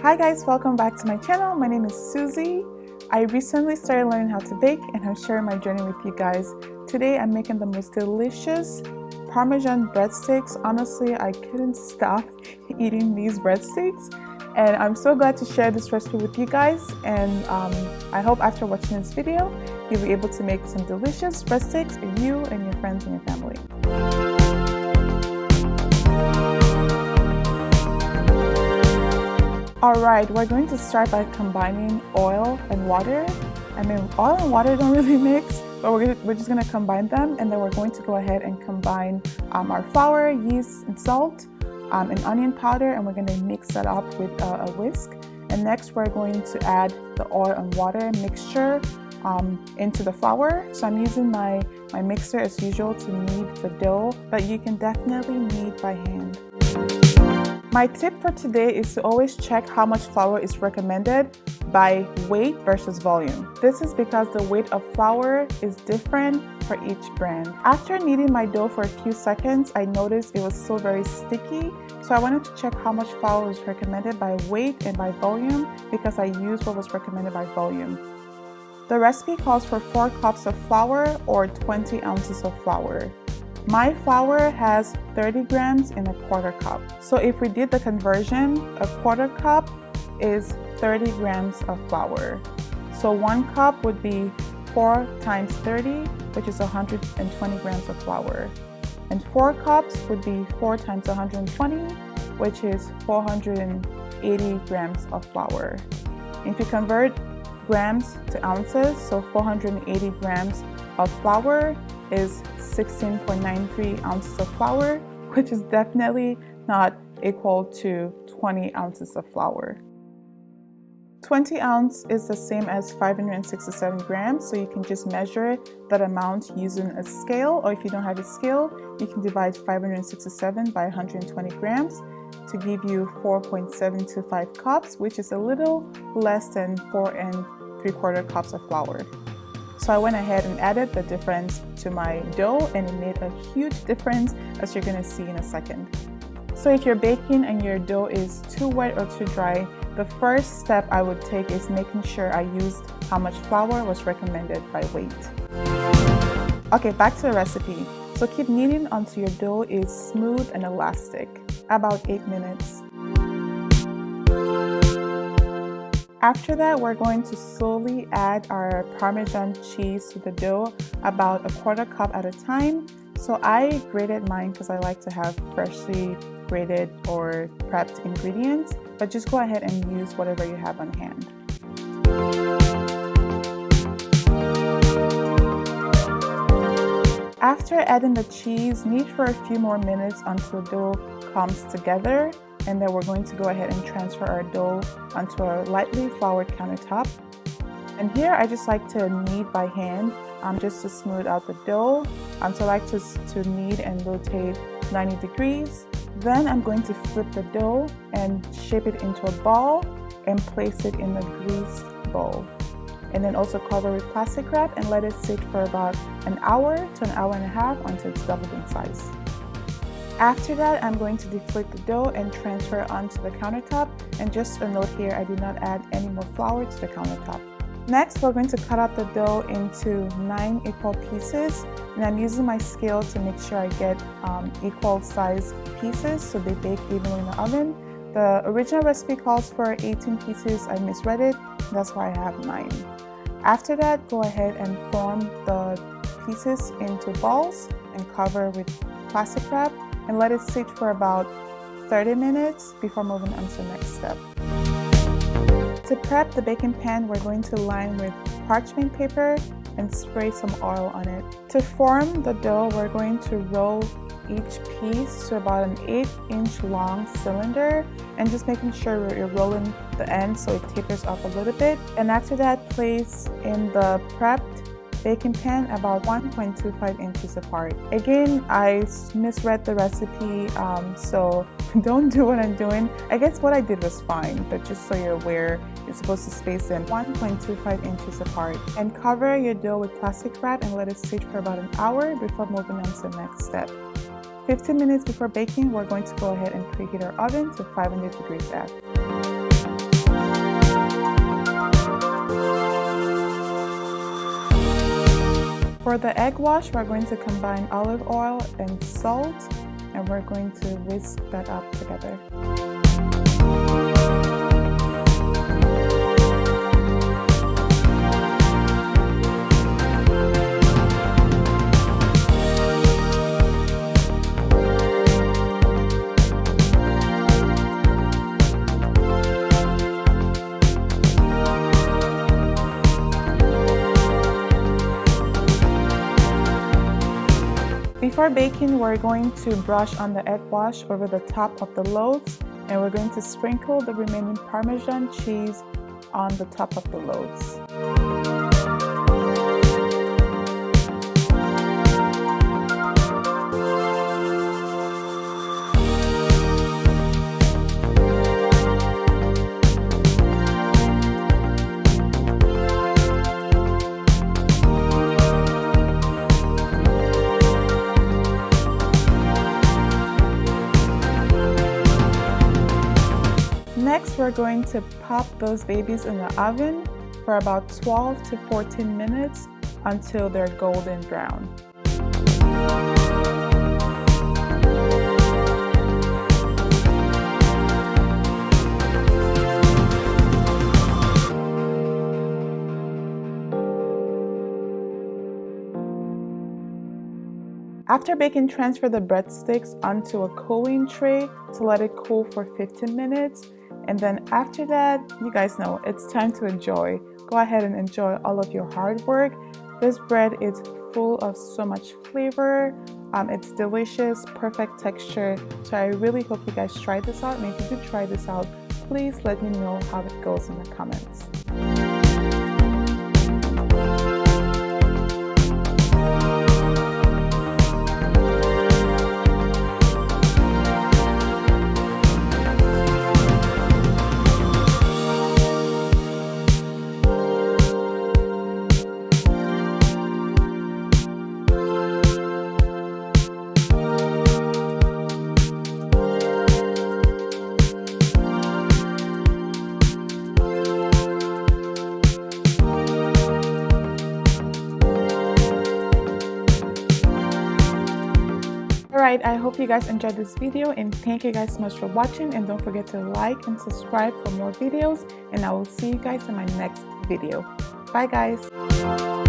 Hi guys, welcome back to my channel. My name is Susie. I recently started learning how to bake and I'm sharing my journey with you guys. Today I'm making the most delicious Parmesan breadsticks. Honestly, I couldn't stop eating these breadsticks and I'm so glad to share this recipe with you guys, and I hope after watching this video you'll be able to make some delicious breadsticks for you and your friends and your family. Alright, we're going to start by combining oil and water. I mean, oil and water don't really mix, but we're just going to combine them, and then we're going to go ahead and combine our flour, yeast, and salt, and onion powder, and we're going to mix that up with a whisk. And next we're going to add the oil and water mixture into the flour. So I'm using my mixer as usual to knead the dough, but you can definitely knead by hand. My tip for today is to always check how much flour is recommended by weight versus volume. This is because the weight of flour is different for each brand. After kneading my dough for a few seconds, I noticed it was still very sticky, so I wanted to check how much flour was recommended by weight and by volume because I used what was recommended by volume. The recipe calls for 4 cups of flour or 20 ounces of flour. My flour has 30 grams in a quarter cup. So if we did the conversion, a quarter cup is 30 grams of flour. So 1 cup would be 4 times 30, which is 120 grams of flour. And 4 cups would be 4 times 120, which is 480 grams of flour. If you convert grams to ounces, so 480 grams of flour is 16.93 ounces of flour, which is definitely not equal to 20 ounces of flour. 20 ounce is the same as 567 grams, so you can just measure that amount using a scale, or if you don't have a scale, you can divide 567 by 120 grams to give you 4.725 cups, which is a little less than 4 3/4 cups of flour. So I went ahead and added the difference to my dough, and it made a huge difference, as you're going to see in a second. So if you're baking and your dough is too wet or too dry, the first step I would take is making sure I used how much flour was recommended by weight. Okay, back to the recipe. So keep kneading until your dough is smooth and elastic, about 8 minutes. After that, we're going to slowly add our Parmesan cheese to the dough, about a quarter cup at a time. So I grated mine because I like to have freshly grated or prepped ingredients, but just go ahead and use whatever you have on hand. After adding the cheese, knead for a few more minutes until the dough comes together. And then we're going to go ahead and transfer our dough onto a lightly floured countertop. And here I just like to knead by hand, just to smooth out the dough. So I like to knead and rotate 90 degrees. Then I'm going to flip the dough and shape it into a ball and place it in a greased bowl. And then also cover with plastic wrap and let it sit for about an hour to an hour and a half until it's doubled in size. After that, I'm going to deflate the dough and transfer it onto the countertop. And just a note here, I did not add any more flour to the countertop. Next, we're going to cut out the dough into 9 equal pieces. And I'm using my scale to make sure I get equal size pieces so they bake evenly in the oven. The original recipe calls for 18 pieces. I misread it. That's why I have 9. After that, go ahead and form the pieces into balls and cover with plastic wrap, and let it sit for about 30 minutes before moving on to the next step. To prep the baking pan, we're going to line with parchment paper and spray some oil on it. To form the dough, we're going to roll each piece to about an 8-inch long cylinder, and just making sure you're rolling the end so it tapers up a little bit. And after that, place in the prepped baking pan about 1.25 inches apart. Again, I misread the recipe, so don't do what I'm doing. I guess what I did was fine, but just so you're aware, you're supposed to space them 1.25 inches apart. And cover your dough with plastic wrap and let it sit for about an hour before moving on to the next step. 15 minutes before baking, we're going to go ahead and preheat our oven to 500 degrees F. For the egg wash, we're going to combine olive oil and salt, and we're going to whisk that up together. Before baking, we're going to brush on the egg wash over the top of the loaves, and we're going to sprinkle the remaining Parmesan cheese on the top of the loaves. Next, we're going to pop those babies in the oven for about 12 to 14 minutes until they're golden brown. After baking, transfer the breadsticks onto a cooling tray to let it cool for 15 minutes. And then after that, you guys know it's time to enjoy. Go ahead and enjoy all of your hard work. This bread is full of so much flavor. It's delicious, perfect texture. So I really hope you guys try this out. And if you do try this out, please let me know how it goes in the comments. Alright, I hope you guys enjoyed this video, and thank you guys so much for watching, and don't forget to like and subscribe for more videos, and I will see you guys in my next video. Bye guys!